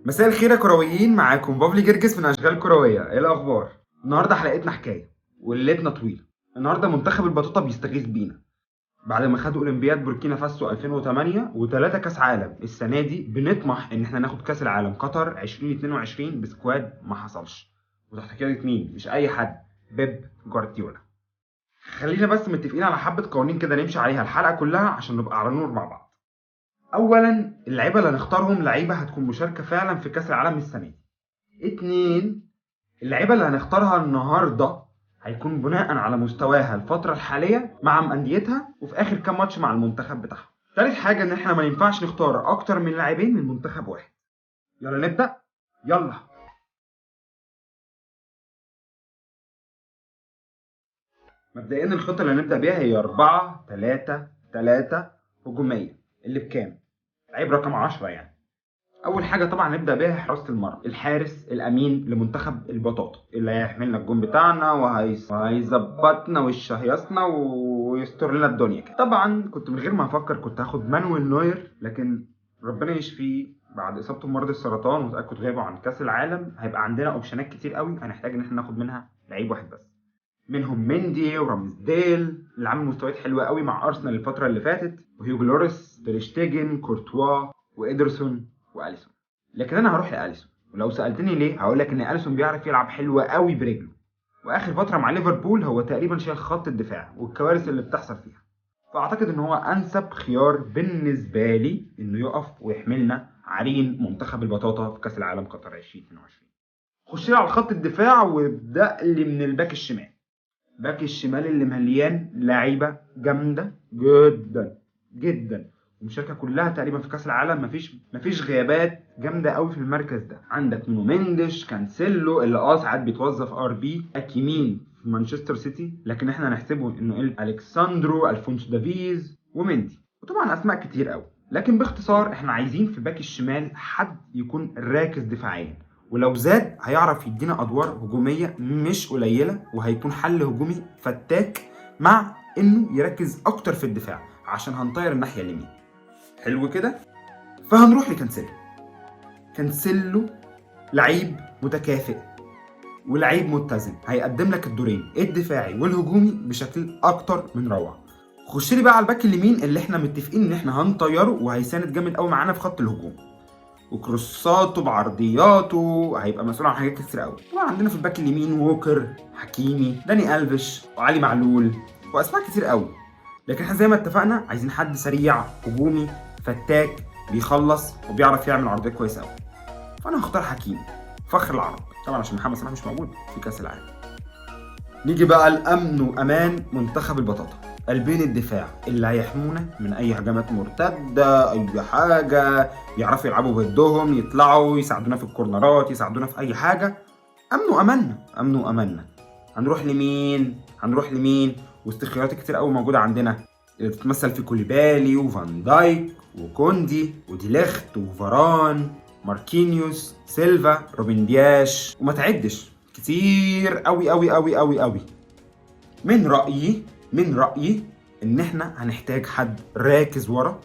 مساء الخير يا كرويين، معاكم بافلي جرجس من اشغال كرويه. ايه الاخبار؟ النهارده حلقتنا حكايه وليلتنا طويله. النهارده منتخب البطاطا بيستغيث بينا بعد ما خدوا اولمبياد بوركينا فاسو 2008 و3 كاس عالم. السنه دي بنطمح ان احنا ناخد كاس العالم قطر 2022 بسكواد ما حصلش، وتحت قياده مين؟ مش اي حد، بيب جوارديولا. خلينا بس متفقين على حبه قوانين كده نمشي عليها الحلقه كلها عشان نبقى على نور مع بعض. اولا، اللعيبه اللي هنختارهم لعيبه هتكون مشاركه فعلا في كاس العالم السنه دي. اتنين، اللعيبه اللي هنختارها النهارده هيكون بناء على مستواها الفتره الحاليه مع انديتها وفي اخر كام ماتش مع المنتخب بتاعها. تالت حاجه ان احنا ما ينفعش نختار اكتر من لاعبين من منتخب واحد. يلا نبدا. يلا. مبدئيا الخطه اللي هنبدا بيها هي 4-3-3 هجوميه، اللي بكام؟ لعيب رقم 10 يعني. اول حاجه طبعا نبدا بيها حراسه المرمى، الحارس الامين لمنتخب البطاطا اللي هيحملنا الجون بتاعنا وهيظبطنا ويشهيصنا ويستر لنا الدنيا كده. طبعا كنت من غير ما افكر كنت هاخد مانويل نوير، لكن ربنا يشفيه بعد اصابته بمرض السرطان وتاكد غيابه عن كاس العالم. هيبقى عندنا اوبشنات كتير قوي، هنحتاج ان احنا ناخد منها لعيب واحد بس، منهم مندي ورامز ديل اللي عامل مستويات حلوه قوي مع ارسنال الفتره اللي فاتت، وهيوجو لوريس، تيرشتيجن، كورتوا، وإيدرسون، واليسون. لكن انا هروح لاليسون، ولو سالتني ليه هقول لك ان اليسون بيعرف يلعب حلو قوي برجله، واخر فتره مع ليفربول هو تقريبا شايل خط الدفاع والكوارث اللي بتحصل فيها. فاعتقد ان هو انسب خيار بالنسبه لي انه يقف ويحملنا عرين منتخب البطاطا في كاس العالم قطر 2022. خش لي على خط الدفاع وابدا لي من الباك الشمال. باك الشمال اللي مليان لعيبه جامده جدا جدا، المشاركه كلها تقريبا في كاس العالم. مفيش غيابات جامده قوي في المركز ده. عندك نونو مينديش، كانسيلو اللي ساعات بيتوظف باك يمين في مانشستر سيتي، لكن احنا هنحسبه انه الكساندرو، الفونسو دافيز، وميندي، وطبعا اسماء كتير قوي. لكن باختصار احنا عايزين في باك الشمال حد يكون راكز دفاعيا، ولو زاد هيعرف يدينا ادوار هجوميه مش قليله، وهيكون حل هجومي فتاك مع انه يركز اكتر في الدفاع عشان هنطير الناحيه اليمين. حلو كده. فهنروح لكانسيلو. كانسيلو لعيب متكافئ ولعيب متزن، هيقدم لك الدورين الدفاعي والهجومي بشكل اكتر من روعه. خش لي بقى على الباك اليمين اللي احنا متفقين ان احنا هنطيره، وهيساند جامد قوي معانا في خط الهجوم، وكروساته بعرضياته هيبقى مسؤول عن حاجات كتير قوي. طبعا عندنا في الباك اليمين ووكر، حكيمي، داني الفيش، وعلي معلول، واسماء كتير قوي. لكن احنا زي ما اتفقنا عايزين حد سريع هجومي فتاك بيخلص وبيعرف يعمل عرضيات كويسه قوي. فانا هختار حكيمي، فخر العرب، طبعا عشان محمد صلاح مش موجود في كاس العالم. نيجي بقى الامن وامان منتخب البطاطا، قلبين الدفاع اللي هيحمونا من اي هجمات مرتده، اي حاجه، يعرفوا يلعبوا ضدهم، يطلعوا يساعدونا في الكورنرات، يساعدونا في اي حاجه. امن واماننا، امن واماننا. هنروح لمين؟ وسط خيارات كتير قوي موجوده عندنا، اللي بتتمثل في كوليبالي وفان دايك وكوندي وديليخت وفاران، ماركينيوس، سيلفا، روبن دياش، وما تعدش كتير قوي قوي قوي قوي قوي. من رأيي ان احنا هنحتاج حد راكز ورا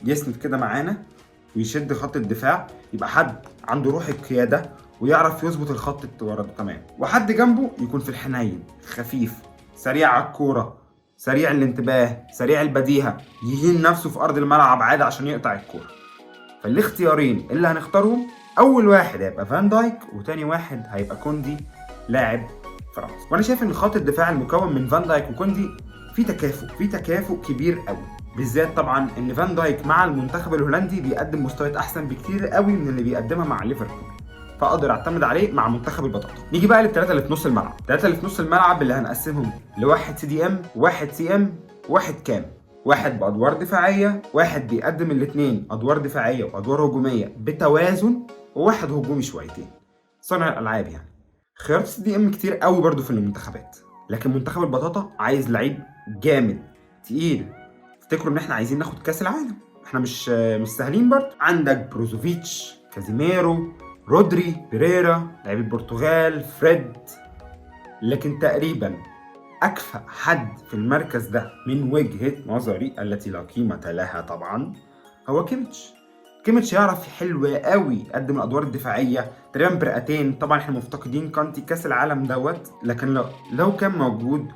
يسند كده معانا ويشد خط الدفاع، يبقى حد عنده روح القيادة ويعرف يظبط الخط ورا ده كمان، وحد جنبه يكون في الحنين، خفيف، سريع على الكورة، سريع الانتباه، سريع البديهة، يهين نفسه في ارض الملعب عادي عشان يقطع الكورة. فالاختيارين اللي هنختارهم، اول واحد هيبقى فان دايك، وتاني واحد هيبقى كوندي لاعب فرنسا. وانا شايف ان خط الدفاع المكون من فان دايك وكوندي في تكافؤ كبير قوي، بالذات طبعا ان فان دايك مع المنتخب الهولندي بيقدم مستويات احسن بكتير قوي من اللي بيقدمها مع ليفربول، فاقدر اعتمد عليه مع منتخب البطاطا. نيجي بقى للثلاثه اللي في نص الملعب. الثلاثه اللي في نص الملعب اللي هنقسمهم لواحد سي دي ام، واحد سي ام، واحد كام، واحد بادوار دفاعيه، واحد بيقدم الاثنين ادوار دفاعيه وادوار هجوميه بتوازن، وواحد هجومي شويتين، صانع الالعاب يعني. خيارات السي دي ام كتير قوي برضو في المنتخبات، لكن منتخب البطاطا عايز لعيب جامد تقيل. افتكروا ان احنا عايزين ناخد كاس العالم، احنا مش سهلين برضو. عندك بروزوفيتش، كازيميرو، رودري، بيريرا، لعيب البرتغال، فريد. لكن تقريبا اكفأ حد في المركز ده من وجهة نظري التي لا قيمة لها طبعا هو كيميتش. كيميتش يعرف حلو قوي يقدم الادوار الدفاعيه، تقريبا برقتين. طبعا احنا مفتقدين كانتي كاس العالم دوت، لكن لو كان موجود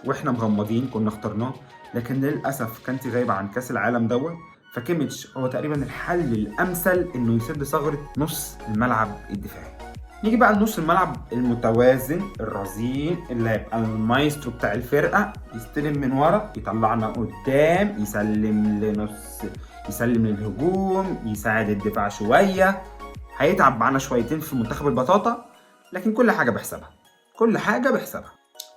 واحنا مغمضين كنا اخترناه، لكن للاسف كانتي غايب عن كاس العالم دوت. فكيميتش هو تقريبا الحل الامثل انه يسد ثغره نص الملعب الدفاعي. نيجي بقى لنص الملعب المتوازن الرزين اللي هيبقى المايسترو بتاع الفرقه، يستلم من ورا، يطلعنا قدام، يسلم للهجوم، يساعد الدفاع شويه. هيتعب معانا شويتين في منتخب البطاطا، لكن كل حاجه بحسابها، كل حاجه بحسابها.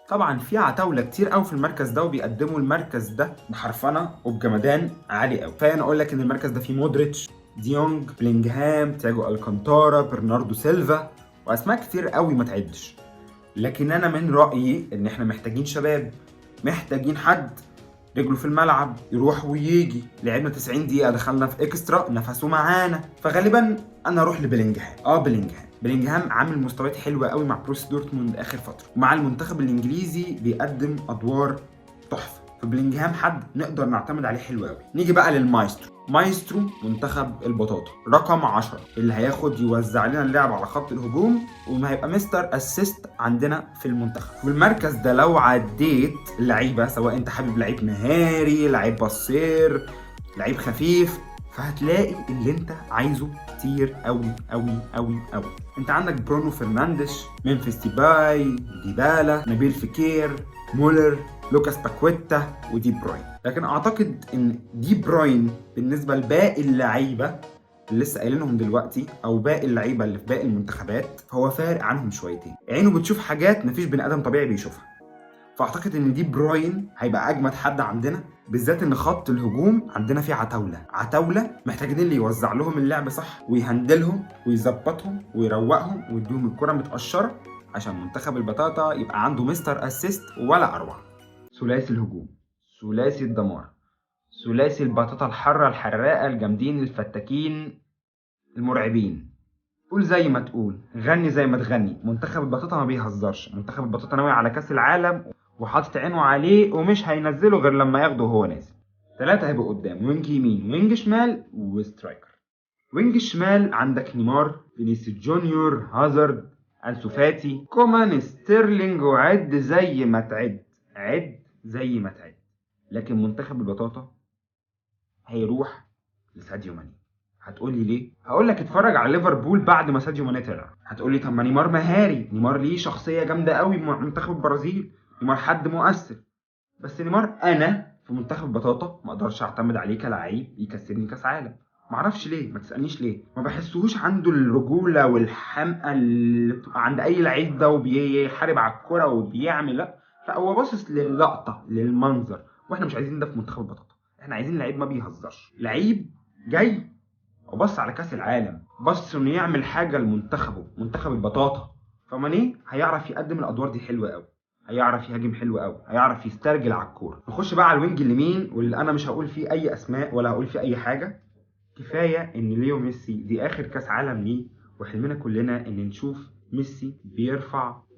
طبعا في عتاوله كتير قوي في المركز ده، وبيقدموا المركز ده بحرفنه وبجمدان عالي قوي. فانا اقول لك ان المركز ده فيه مودريتش، ديونج، بلينجهام، تياجو الكانتارا، برناردو سيلفا، واسماء كتير قوي ما تعدش. لكن انا من رايي ان احنا محتاجين شباب، محتاجين حد رجله في الملعب يروح ويجي. لعبنا 90 دقيقه، دخلنا في اكسترا، نفسه معانا، فغالبا انا اروح لبلينجهام. بلينجهام عامل مستويات حلوه قوي مع بروسيا دورتموند اخر فتره، ومع المنتخب الانجليزي بيقدم ادوار تحفه. فبلينجهام حد نقدر نعتمد عليه حلو قوي. نيجي بقى مايسترو منتخب البطاطا رقم 10 اللي هياخد يوزع لنا اللعب على خط الهجوم، وما هيبقى مستر اسيست عندنا في المنتخب. والمركز ده لو عديت اللعيبه، سواء انت حابب لعيب مهاري، لعيب بصير، لعيب خفيف، فهتلاقي اللي انت عايزه كتير قوي قوي قوي قوي. انت عندك برونو فرنانديش، ممفيس ديباي، ديبالا، نبيل فيكير، مولر، لوكاس باكويتا، ودي بروين. لكن اعتقد ان دي بروين بالنسبه لباقي اللعيبه اللي لسه قايلينهم دلوقتي، او باقي اللعيبه اللي في باقي المنتخبات، هو فارق عنهم شويتين. عينه بتشوف حاجات مفيش بني ادم طبيعي بيشوفها. فاعتقد ان دي بروين هيبقى اجمد حد عندنا، بالذات ان خط الهجوم عندنا فيه عتاوله محتاجين اللي يوزع لهم اللعب صح، ويهندلهم ويظبطهم ويروقهم ويديهم الكره متقشره، عشان منتخب البطاطا يبقى عنده مستر اسيست ولا اروع. ثلاثي الهجوم، ثلاثي الدمار، ثلاثي البطاطا الحاره الحراقه الجامدين الفتاكين المرعبين. قول زي ما تقول، غني زي ما تغني، منتخب البطاطا ما بيهزرش. منتخب البطاطا ناوي على كاس العالم وحاطط عينه عليه، ومش هينزله غير لما ياخده وهو نازل. 3 هيبقوا قدام، وينج يمين، وينج شمال، وسترايكر. وينج الشمال عندك نيمار، فينيسيوس جونيور، هازارد، أنسو فاتي، كومان، ستيرلينج، وعد زي ما تعد، لكن منتخب البطاطا هيروح لساديو ماني. هتقولي ليه؟ هقول لك اتفرج على ليفربول بعد ما ساديو ماني طلع. هتقولي طب ما نيمار مهاري، نيمار ليه شخصيه جامده قوي مع منتخب البرازيل، نيمار حد مؤثر. بس نيمار انا في منتخب البطاطا ما اقدرش اعتمد عليه كلاعب يكسبني كاس عالم. معرفش ليه، ما تسالنيش ليه. ما بحسهوش عنده الرجوله والحمقى اللي بتبقى عند اي لعيب ده، وبيحارب على الكره وبيعمل. لا هو باصص للقطه، للمنظر، واحنا مش عايزين ده في منتخب البطاطا. احنا عايزين لعيب ما بيهزرش، لعيب جاي وبص على كاس العالم، بص انه يعمل حاجه لمنتخبه، منتخب البطاطا. فماني هيعرف يقدم الادوار دي حلوه قوي، هيعرف يهاجم حلو قوي، هيعرف يسترجل على الكوره. نخش بقى على الوينج اليمين، واللي انا مش هقول فيه اي اسماء ولا هقول فيه اي حاجه. كفايه ان ليو ميسي دي اخر كاس عالم ليه، وحلمنا كلنا ان نشوف ميسي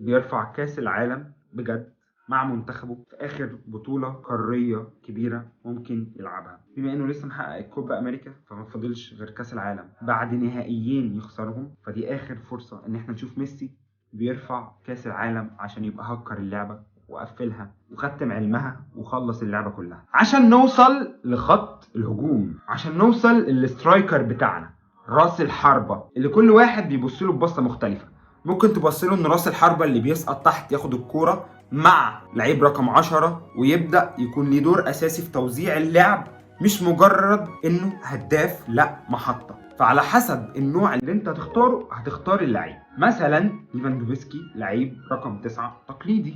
بيرفع كاس العالم بجد مع منتخبه في اخر بطوله قاريه كبيره ممكن يلعبها. بما انه لسه محقق الكوبا امريكا، فما فاضلش غير كاس العالم بعد نهائيين يخسرهم، فدي اخر فرصه ان احنا نشوف ميسي بيرفع كاس العالم، عشان يبقى هكر اللعبه وقفلها وختم علمها وخلص اللعبه كلها، عشان نوصل لخط الهجوم، عشان نوصل للسترايكر بتاعنا، راس الحربه اللي كل واحد بيبص له ببصه مختلفه. ممكن تبص له ان راس الحربه اللي بيسقط تحت ياخد الكوره مع لعيب رقم 10 ويبدا يكون ليه دور اساسي في توزيع اللعب، مش مجرد انه هداف، لا محطه. فعلى حسب النوع اللي انت هتختاره هتختار اللعيب. مثلا ليفاندوفسكي لعيب رقم 9 تقليدي،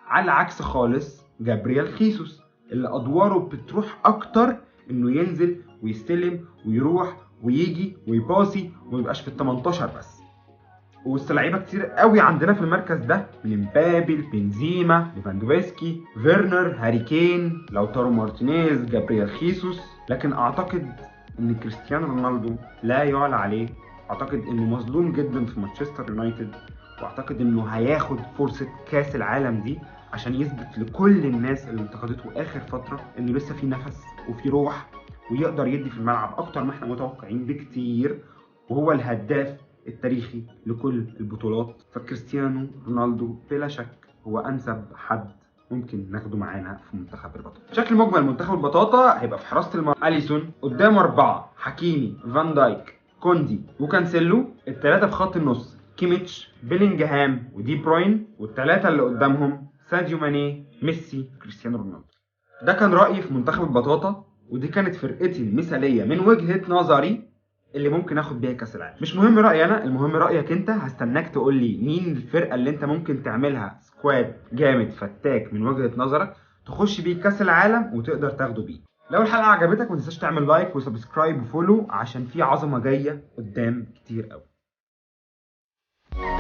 على عكس خالص جابرييل خيسوس اللي ادواره بتروح اكتر انه ينزل ويستلم ويروح ويجي ويباسي وميبقاش في ال 18 بس. وسط لعيبه كتير قوي عندنا في المركز ده، من مبابي، بنزيما، ليفاندوفسكي، فيرنر، هاري كين، لوتارو مارتينيز، جابرييل خيسوس. لكن اعتقد ان كريستيانو رونالدو لا يعلى عليه. اعتقد انه مظلوم جدا في مانشستر يونايتد، واعتقد انه هياخد فرصه كاس العالم دي عشان يثبت لكل الناس اللي انتقدته اخر فتره انه لسه في نفس وفي روح ويقدر يدي في الملعب اكتر ما احنا متوقعين بكتير، وهو الهداف التاريخي لكل البطولات. فكريستيانو رونالدو بلا شك هو انسب حد ممكن ناخده معانا في منتخب البطاطا. بشكل مجمل منتخب البطاطا هيبقى في حراسة المرمى اليسون، قدامه 4 حكيمي، فان دايك، كوندي وكانسيلو. الثلاثة في خط النص كيميتش، بيلينجهام ودي بروين، والثلاثة اللي قدامهم ساديو ماني، ميسي، كريستيانو رونالدو. ده كان رأيي في منتخب البطاطا، ودي كانت فرقتي المثالية من وجهة نظري اللي ممكن اخد بيها كاس العالم. مش مهم رأيي انا، المهم رأيك انت. هستناك تقول لي مين الفرقة اللي انت ممكن تعملها سكواد جامد فتاك من وجهة نظرك تخش بيه كاس العالم وتقدر تاخده بيه. لو الحلقة عجبتك ما تنساش تعمل لايك وسبسكرايب وفولو، عشان في عظمة جاية قدام كتير قوي.